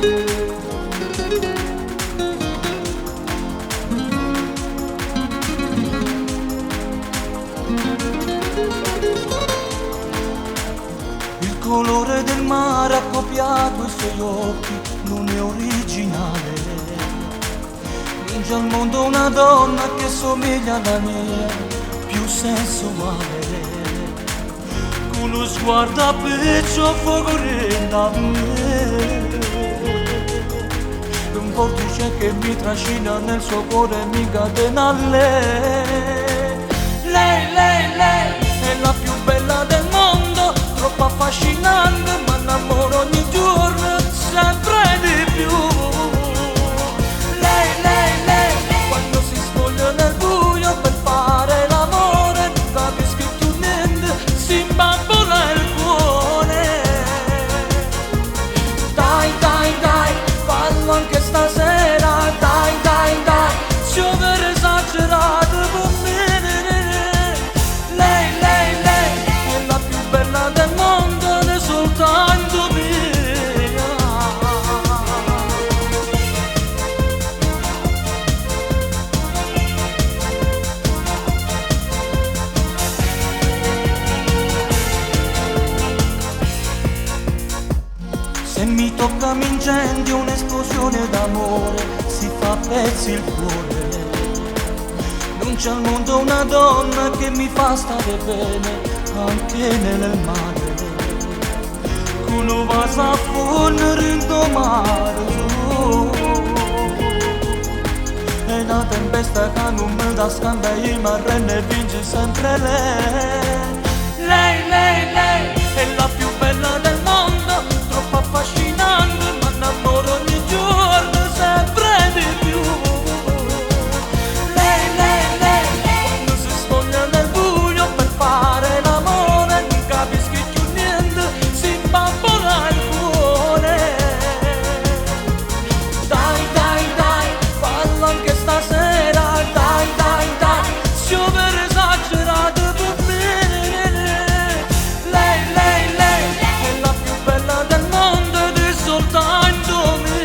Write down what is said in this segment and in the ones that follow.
Il colore del mare ha copiato i suoi occhi, non è originale. Non c'è al mondo una donna che somiglia alla mia, più sensuale. Con lo sguardo a pezzo fuoco renda me. Un vortice che mi trascina nel suo cuore e mi incatena a lei. Lei è la più bella del mondo, troppo affascinante, ma innamoro ogni giorno sempre di più. Lei, quando si spoglia nel buio per fare l'amore, non capisco più niente, si imbambola il cuore. Dai, fallo anche stasera, dai, se over esagerato per me. Lei è la più bella del mondo, ne soltanto mia. Se mi tocca mi incendio un'esplosione d'amore, si fa a pezzi il cuore. Non c'è al mondo una donna che mi fa stare bene, anche nel mare. Cuno va a fondere in mare. È una tempesta che non mi dà scambio, ma rende e vince sempre lei. Lei è la più bella del mondo, troppo affascinante, ma innamoro ogni giorno sempre di più. Quando si spoglia nel buio per fare l'amore, non capisco più niente, si imbambola il cuore. Dai, fallo anche stasera, dai, si over esagerato per me. Lei è la più bella del mondo ed è soltanto mia.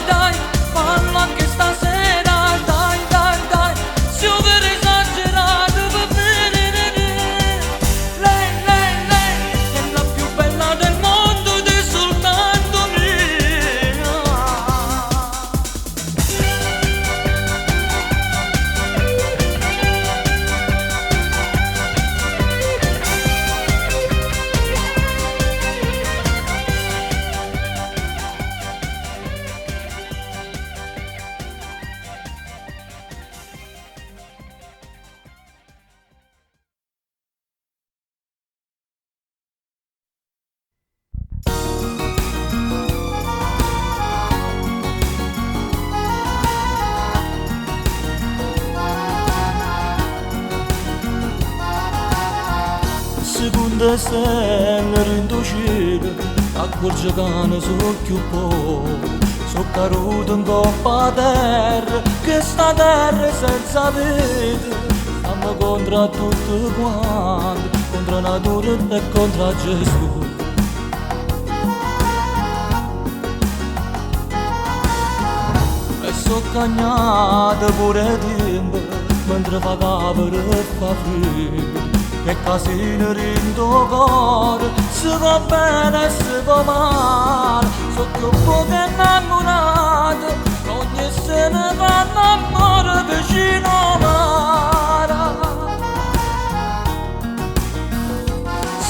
Dai, fallo anche stasera, dai, si over esagerato per me. Lei è la più bella del mondo ed è soltanto mia. Seconda stella rindo cielo, accorge che ne so più poco. So caduto in coppa a terra, che sta terra è senza vita. Stiamo contro tutti quanti, contro natura e contro Gesù. E so cagnata pure tempo, mentre fa capo e fa freddo. Che casino rindo cuore, si va bene e si va male. So più poco innamorato, ogni sera va l'amore vicino a mare.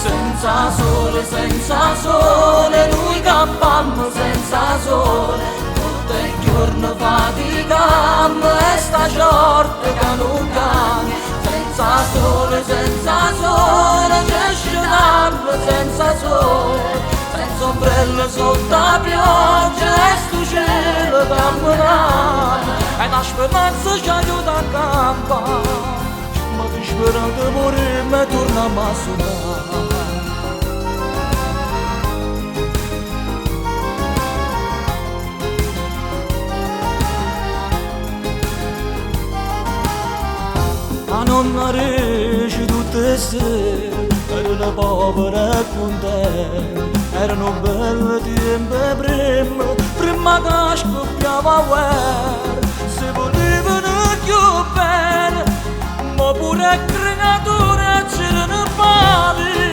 Senza sole, noi campammo senza sole. Tutto il giorno faticammo e sta sorte che non cambia. Senza sole, c'è scenarlo senza sole. Senza ombrello sotto la pioggia e sto cielo camminato. E la speranza ci aiuta a campare, ma disperando morire e torniamo a suonare. Parigi tutte sere erano povere e contente, erano belli tempi prima che scoppiava la guerra, si volevano più bene, ma pure creature c'erano pari.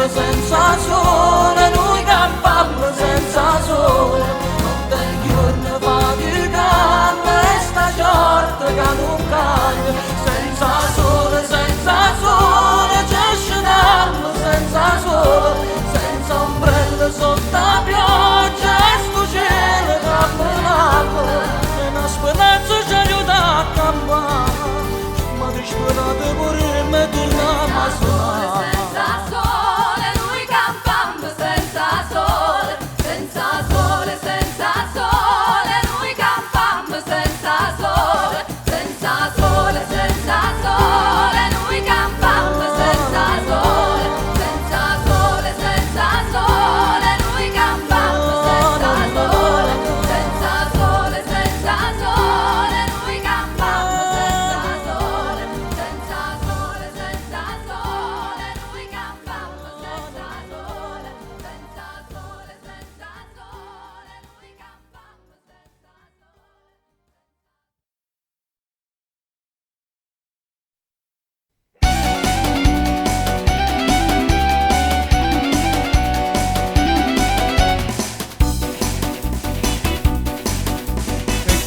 Senza sole, noi campammo senza sole, notte e giorno faticando e sta sorte che non cambia. Senza sole, ci scendiamo senza sole, senza ombrello sotto la pioggia e sto cielo campionato, e una speranza ci aiuta a campare, ma di sperate pure me torniamo a suonare.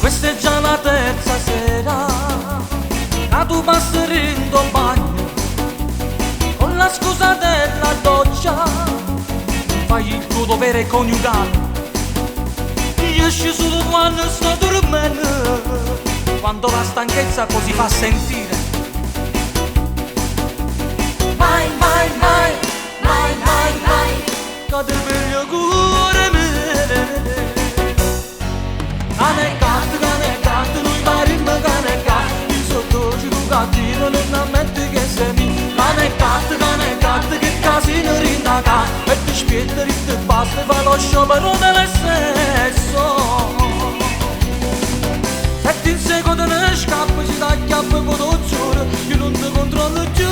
Questa è già la terza sera che tu passi in tuo bagno con la scusa della doccia, fai il tuo dovere coniugale, esci solo quando sto dormendo, quando la stanchezza così fa sentire. Mai, mai, mai, mai, mai, mai, che ti veglio cuore me. Cane gatto, noi parimmo cane gatto, io sotto ci tu cattivo non ammetti che sei mio. Cane gatto, che casino rindaca, e ti spietta e ti basta, fa lo sciopero del sesso. Se ti inseguo te ne scappi, ci dà chiappe con lo giuro, io non ti controllo più.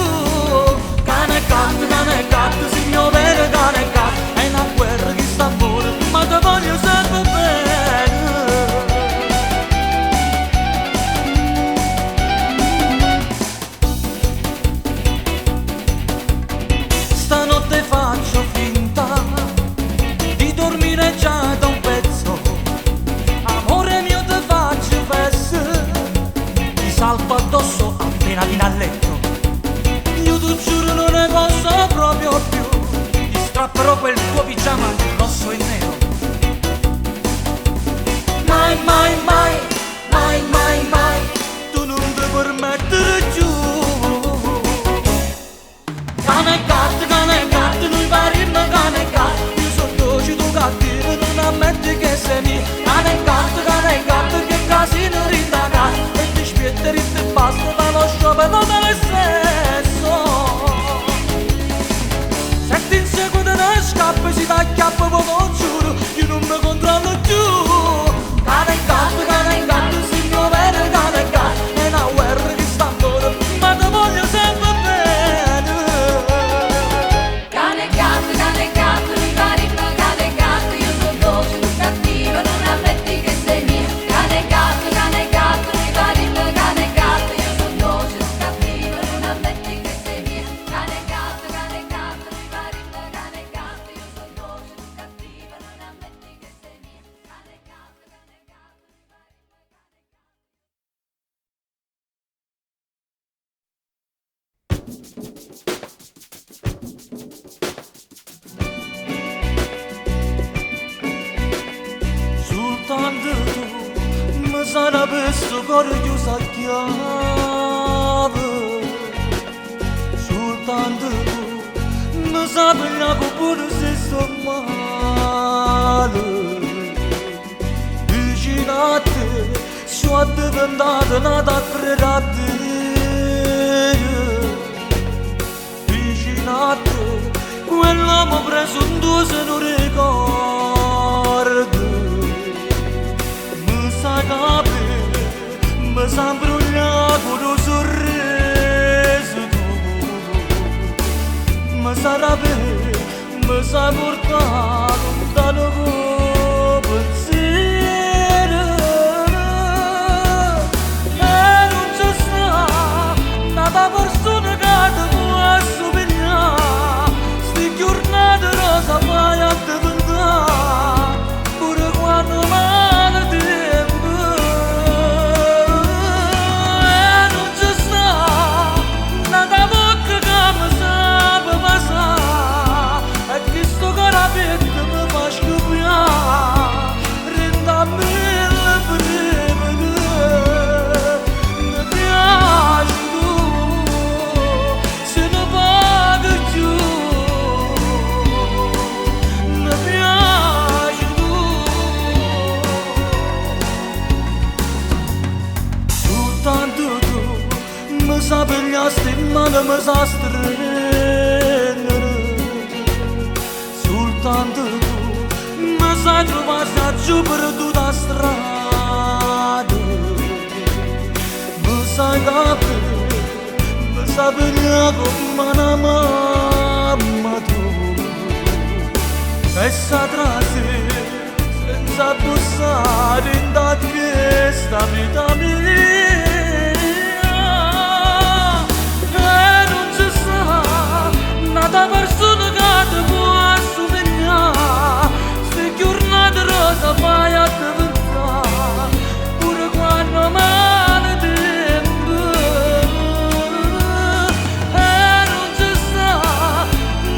Cane gatto, signor vero cane gatto, è una guerra che sta pure, ma te voglio sempre bene. Stanotte faccio finta di dormire già da un pezzo, amore mio te faccio verso, ti salvo addosso appena vieni a letto. Io ti giuro non ne posso proprio più, ti strapperò quel tuo pigiama rosso e nero. Mai, mai, mai, mai, mai, mai, tu non ti permettere giù. Cane gatto, noi parimmo cane gatto, io sotto ci tu cattivo non ammetti che sei mio. Cane gatto, che casino rindaca, e ti spietta e ti basta, ma lo sciopero del sesso. Se ti inseguo te ne scappi, si dà chiappo poco giuro, io non mi controllo più. Cane gatto, signor vero cane gatto, è una guerra che sta ancora, ma te voglio sempre bene. Cane gatto, mi pari cane gatto, io sono dolce, tu cattivo, non ammetti che sei mio. Cane gatto, mi pari cane gatto, io sono dolce, tu cattivo, non ammetti che sei mio. Cane gatto, mi pari cane gatto, io sono dolce, tu cattivo, non ammetti che sei mio. Cane gatto, mi pari cane gatto. Soltanto tu mi sarà questo cuore chiuso a chiave, soltanto tu mi sa pigliare pure se sto male. Vicino a te sono diventato nata a credere a te, vicino a te quell'uomo preso un tuo se non ricordo. Mi sa che s'imbruglia con un sorriso tu. Mi sarà bene, mi sa portato lontano con pensiero. E non c'è sta nata persona che ti può assomigliare. Sti giornate rosa vai a diventare, pure quando male tempo. E non c'è sta nata bocca che mi sape passare, e che sto carapetto mi fa scopiare. Rendami le brevità, mi piace tu, se ne paga giù. Mi piace tu. Soltanto tu mi sa pigliare in mano, mi sa stringere. Soltanto tu mi sa trovare giù perduta strada. Mi sai capire, mi sa pigliare come una mamma tu. E sa trasera senza bussare in da questa vita mia. E non c'è sta nata persona che ti può assomigliare. Ste giornate rosa vai a diventare, pure quando male tempo. E non c'è sta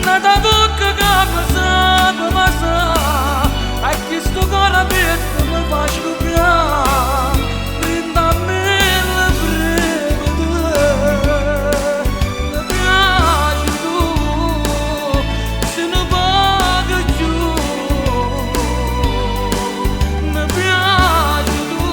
nata bocca che mi sape passare, e che sto carapetto mi fa scopiare. Prendami le brevità, mi piace tu, se ne paga giù. Mi piace tu.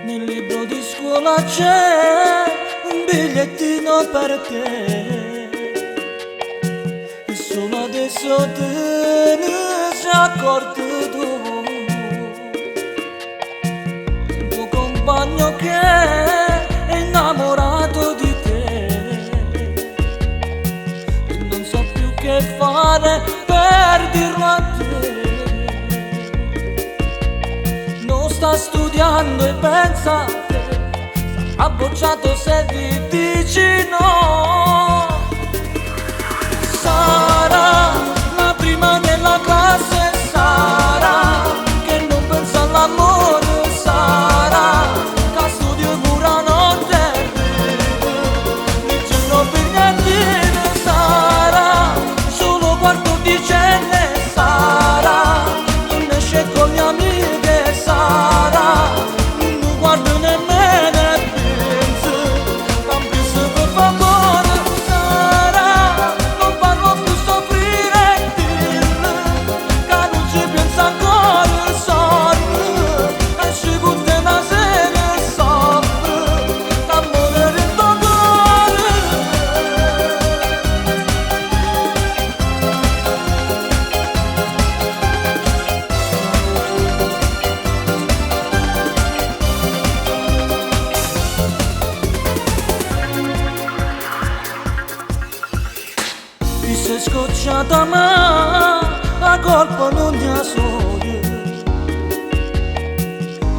Nel libro di scuola c'è un bigliettino per te, e solo adesso te ne sei accorto tu. Il tuo compagno che è innamorato di te e non sa più che fare per dirlo a te. Non sta studiando e pensa a te, sarà bocciato se gli dici no. Sarà la prima della classe, sarà che non pensa all'amore, sarà che studia pure notte, leggendo bigliettini, sarà solo quattordicenne, sarà non esce con gli amiche, sarà non guarda nemmeno e pensa, campisse per favore, sarà non parlo più soffrire, dille che non ci pensa ancora, sorre e si butta una sera e soffre, d'amore in tuo cuore. Ti sei scocciata ma la colpa non è solo,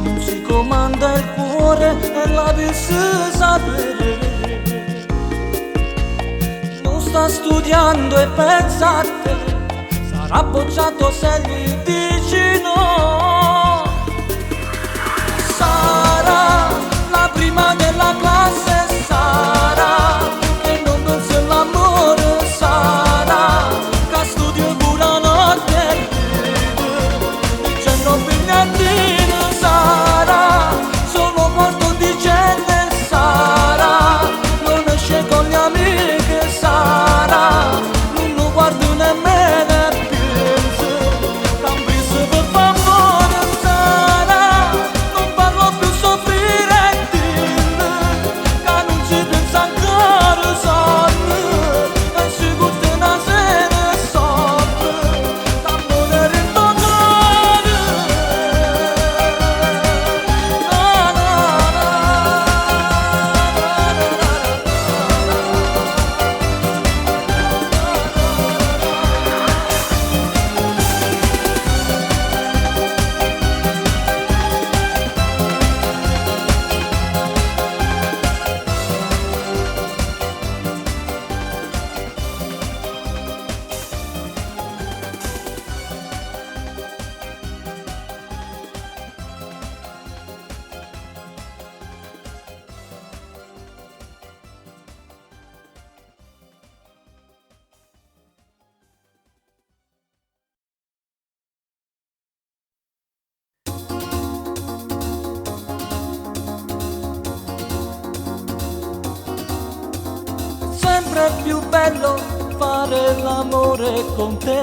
non si comanda il cuore e la vista sapere. Non sta studiando e pensa a te, sarà bocciato se gli dici no. Sarà la prima della classe, sarà che non pensa all'amore, sarà che studia pure la notte, dicendo pignatino, sarà solo morto di gente, sarà non esce con gli amici, sarà non guarda nemmeno e pensa, cambiasse per favore, sarà non parlo più soffrire, dille che non ci pensa ancora, sogno e si butta una sera e soffre d'amore rintonato. Sempre più bello fare l'amore con te,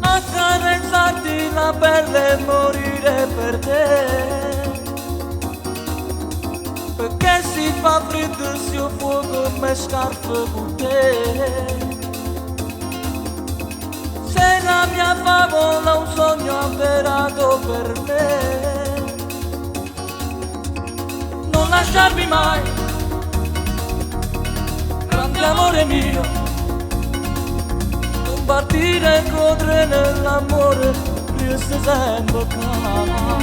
accarezzarti la pelle e morire per te, perché si fa freddo se io fuoco me scarpe con te. Sei la mia favola, un sogno avverato per me, non lasciarmi mai, grande amore mio, non partire correre nell'amore, resta sempre calmo.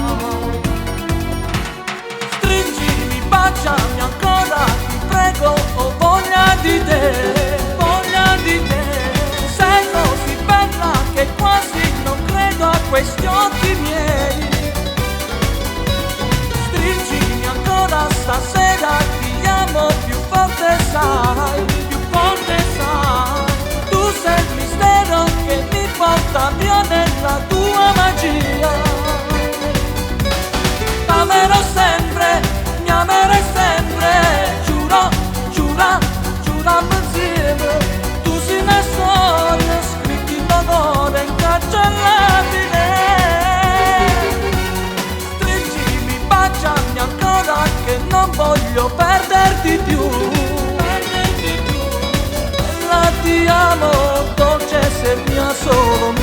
Stringimi, baciami ancora, ti prego, ho voglia di te, voglia di te. Sei così bella che quasi non credo a questi occhi miei. Stringimi ancora stasera, ti amo più forte sai, più forte sai. Tu sei il mistero che mi porta via nella tua magia. T'amerò sempre, mi amerai sempre, giuro, giura, giuriamo insieme. Tu sei una storia scritta in dolore incancellabile. Stringimi, baciami ancora che non voglio perderti più. Bella ti amo, dolce sei mia, solo mia.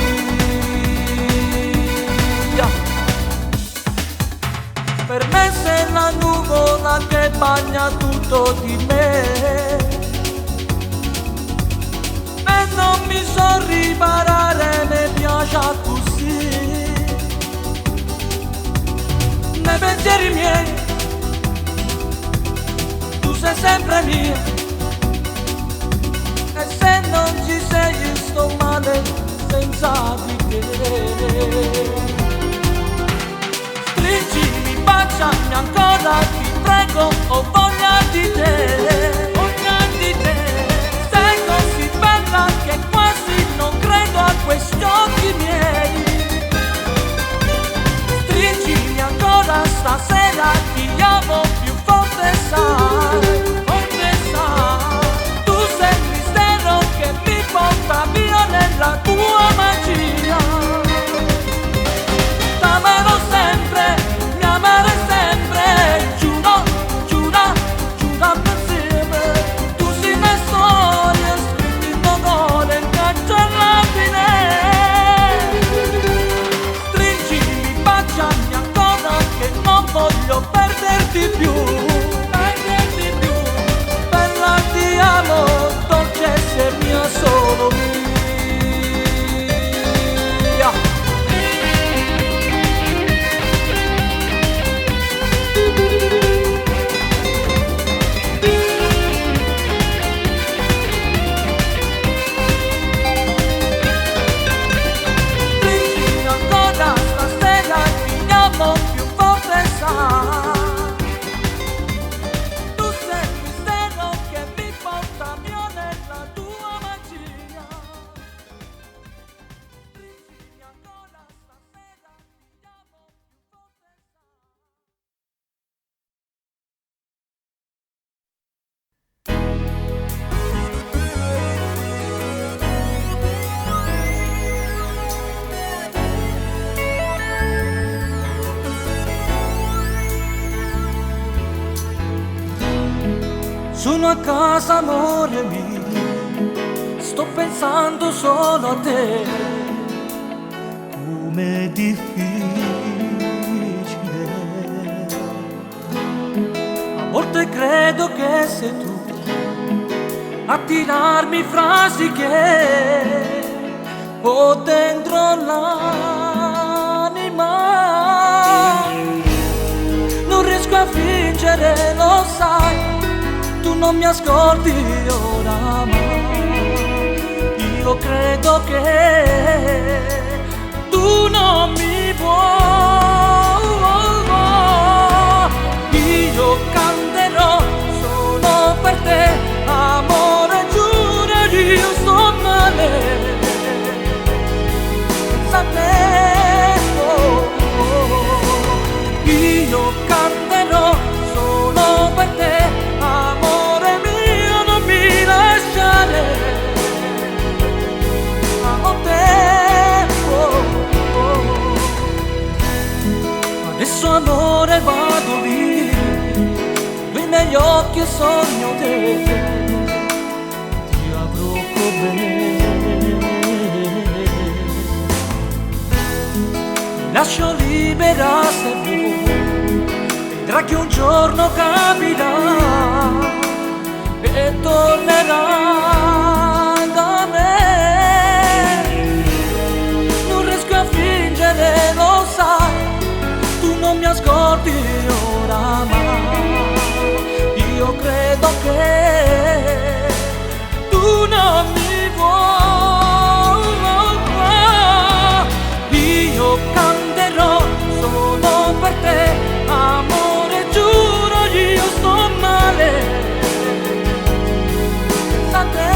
Per me sei la nuvola che bagna tutto di me, e non mi so riparare, mi piace così. Nei pensieri miei tu sei sempre mia, e se non ci sei io sto male senza di te. Stringimi, baciami ancora, ti prego, ho voglia di te, voglia di te. Sei così bella che quasi non credo a questi occhi miei. Stringimi ancora stasera, ti amo più forte sai, forte sai. Tu sei il mistero che mi porta via nella tua magia. T'amerò sempre, mi amerai sempre, giuro, giura, giuriamo insieme. Tu sei una storia scritta in dolore incancellabile. Stringimi, baciami ancora che non voglio perderti più, perderti più. Bella ti amo, dolce sei mia, solo mia. Sono a casa, amore mio, sto pensando solo a te. Com'è difficile. A volte credo che sei tu a tirarmi frasi che ho dentro l'anima. Non riesco a fingere, lo sai, tu non mi ascolti oramai. Io credo che tu non mi vuoi. Io canterò solo per te, amore, giuro, io sto male senza te. Io canterò solo per te, amore mio, non mi lasciare. Amo te. Adesso amore vado via, nei miei occhi e sogno te, ti avrò con me. Mi lascio libera se vuoi, vedrai che un giorno capirà e tornerai da me. Non riesco a fingere, lo sai, tu non mi ascolti oramai. Io credo che tu non mi vuoi. Io canterò solo per te, amore, giuro, io sto male senza te.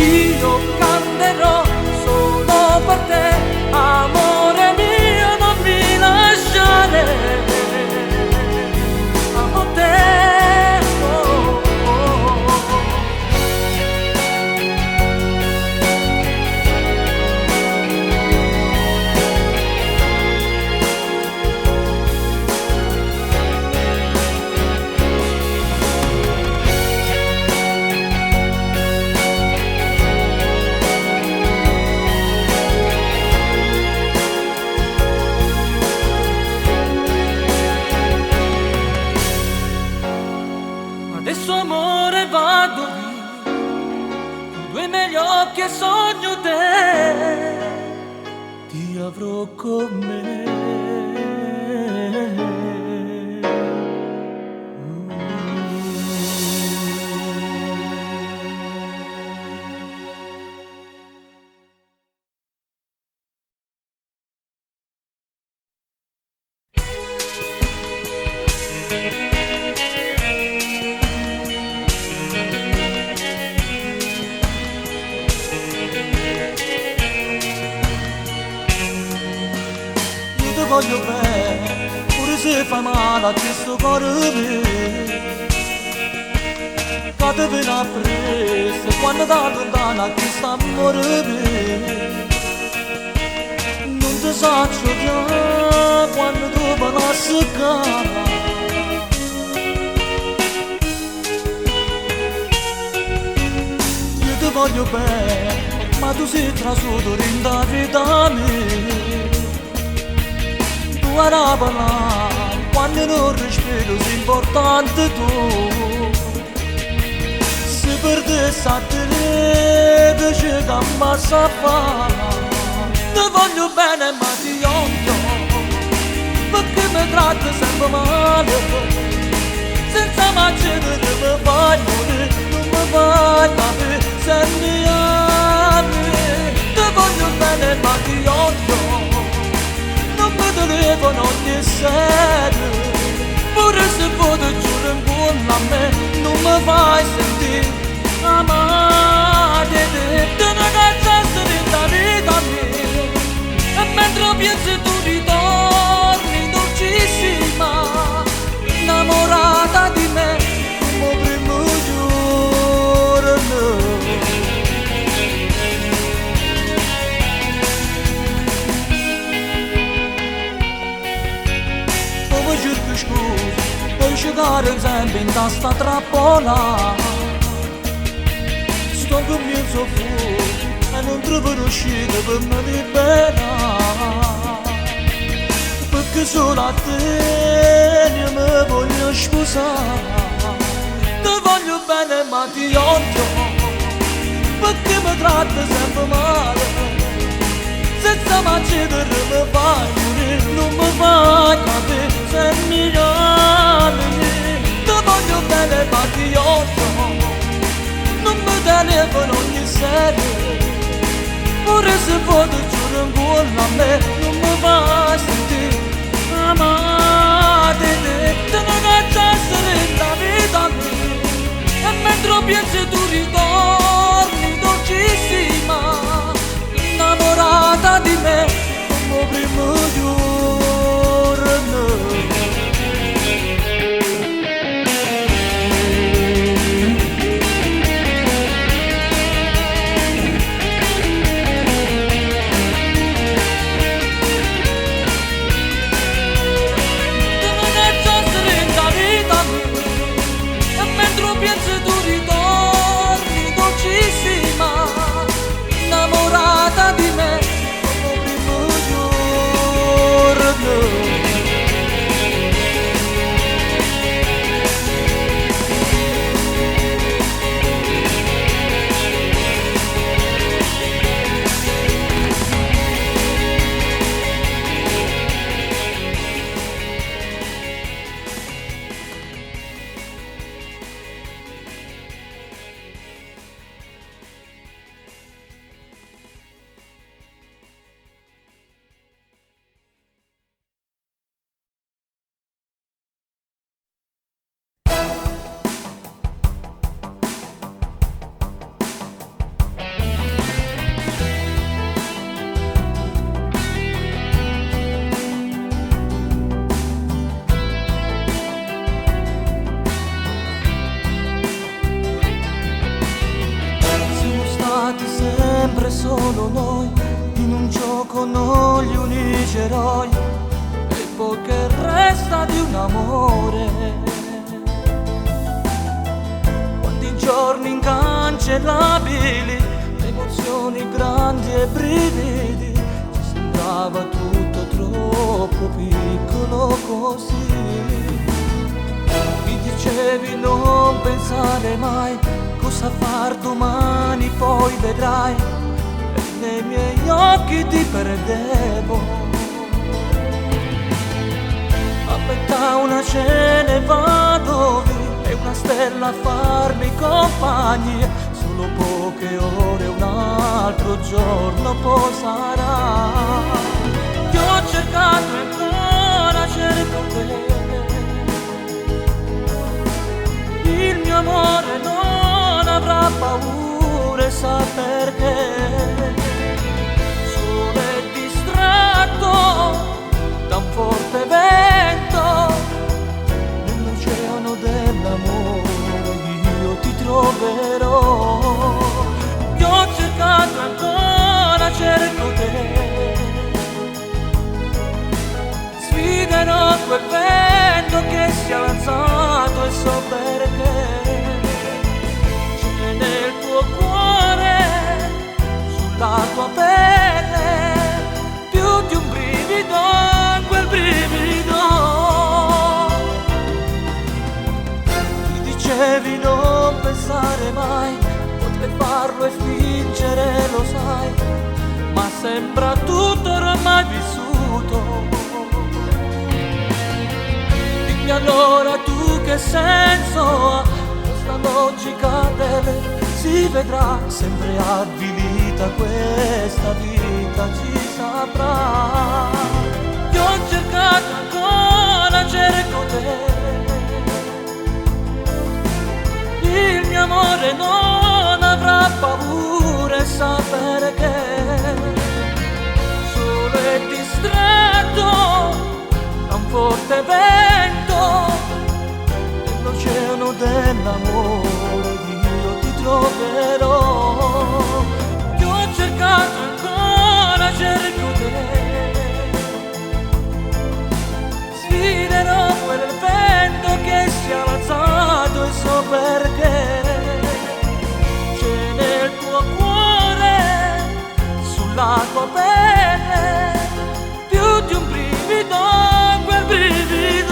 Io canterò solo per te, amore mio, non mi lasciare. Amo te. Adesso amore vado via, chiudo i miei occhi e sogno te, ti avrò con me. Voglio bene, pure se fa male a questo cuore mio. Cade ben appresso quando da lontana questo amore mio. Non ti saccio più quando tu vai a seccare. Io ti voglio bene, ma tu sei trasuto in da vita mia. Guarda parlare quando non respiro sei importante tu. Se per te sapere che gamba sa fare. Ti voglio bene ma ti odio, perché mi tratti sempre male. Senza mangiare mi fai morire, non mi fai capire se mi ami. Ti voglio bene ma ti odio, con ogni sera, pure se posso giuro in buona a me, non mi fai sentire amare te. Te ne cazzassero in la vita mia, e mentre pensi tu ritorni dolcissima, innamorata di me, come primo giorno. sciugare insieme in sta trappola. Sto comienzo fuori e non trovo un'uscita per me liberare. Perché solo a te io mi voglio sposare. Ti voglio bene ma ti odio, perché mi tratti sempre male. Senza mangiare mi fai morire, non mi fai capire, sei migliore. Ti voglio bene ma ti odio, non mi telefono ogni sera. Pure se foto giuro in cuore a me, non mi fai sentire amate te. Te non essere la vita mia, e mentre pensi tu ritorni dolcissima, innamorata di me come primo giorno. Tu non essere la vita mia, e mentre pensi tu ritorni dolcissima, innamorata di me come primo giorno. Sempre solo noi, in un gioco noi gli unici eroi, e poi che resta di un amore. Quanti giorni incancellabili, emozioni grandi e brividi, ci sembrava tutto troppo piccolo così. Mi dicevi non pensare mai, cosa far domani poi vedrai, e nei miei occhi ti perdevo. Aspetta una cena e vado via, e una stella a farmi compagnia, solo poche ore, un altro giorno poi sarà. Ti ho cercato e ancora cerco te, il mio amore non avrà paura, sa perché. Solo e distratto da un forte vento, nell'oceano dell'amore io ti troverò. Ti ho cercato e ancora cerco te, sfiderò quel vento che si è avanzato e so perché. Nel tuo cuore, sulla tua pelle, più di un brivido, quel brivido. Ti dicevi non pensare mai, potrei farlo e fingere, lo sai, ma sembra tutto ormai vissuto. Dimmi allora tu che senso ha questa logica deve, si vedrà, sempre avvilita questa vita ci saprà. Ti ho cercato ancora, cerco te, il mio amore non avrà paura e sa perché. Solo e distratto da un forte vento, nell'oceano dell'amore io ti troverò. Ti ho cercato ancora, cerco te, sfiderò quel vento che tua pelle, più di un brivido, quel brivido.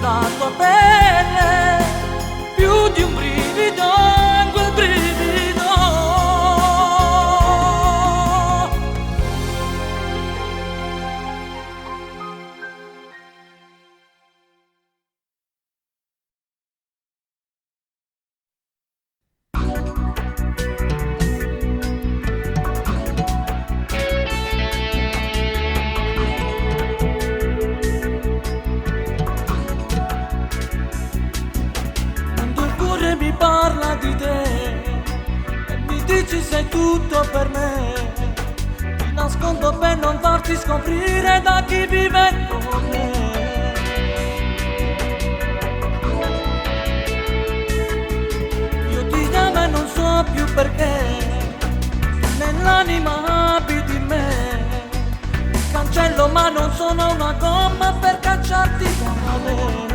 La tua pelle, più di un brivido, quel brivido. Mi parla di te e mi dici sei tutto per me. Ti nascondo per non farti scoprire da chi vive con me. Io ti amo e non so più perché, nell'anima abiti in me. Ti cancello ma non sono una gomma per cacciarti da me.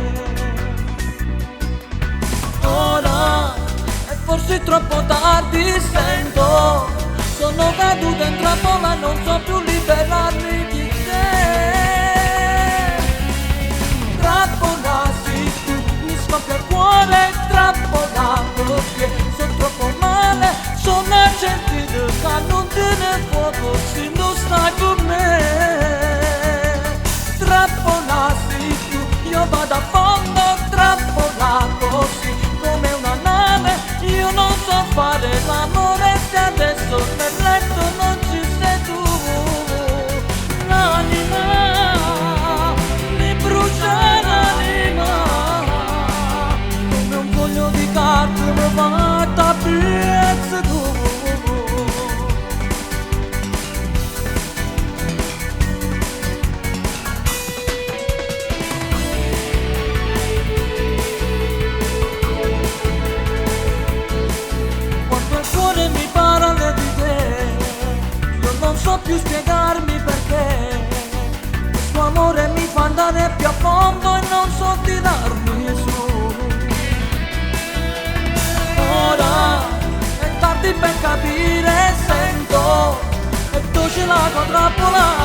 Ora è forse troppo tardi, sento, sono caduta in trappola, non so più liberarmi di te. Trappola sei tu, mi scoppia il cuore, trappola perché sono troppo male, sono sentito che non tiene fuoco se non stai con me. Trappola sei tu, io vado a fondo, trappola così come una nave, io non so fare l'amore se adesso nel letto non ci sei tu. L'anima, mi brucia l'anima, come un foglio di carta mi fatta a pezzi tu. Mi parla di te, io non so più spiegarmi perché questo amore mi fa andare più a fondo e non so tirarmi su. Ora è tardi per capire, sento e tu ce la trappola.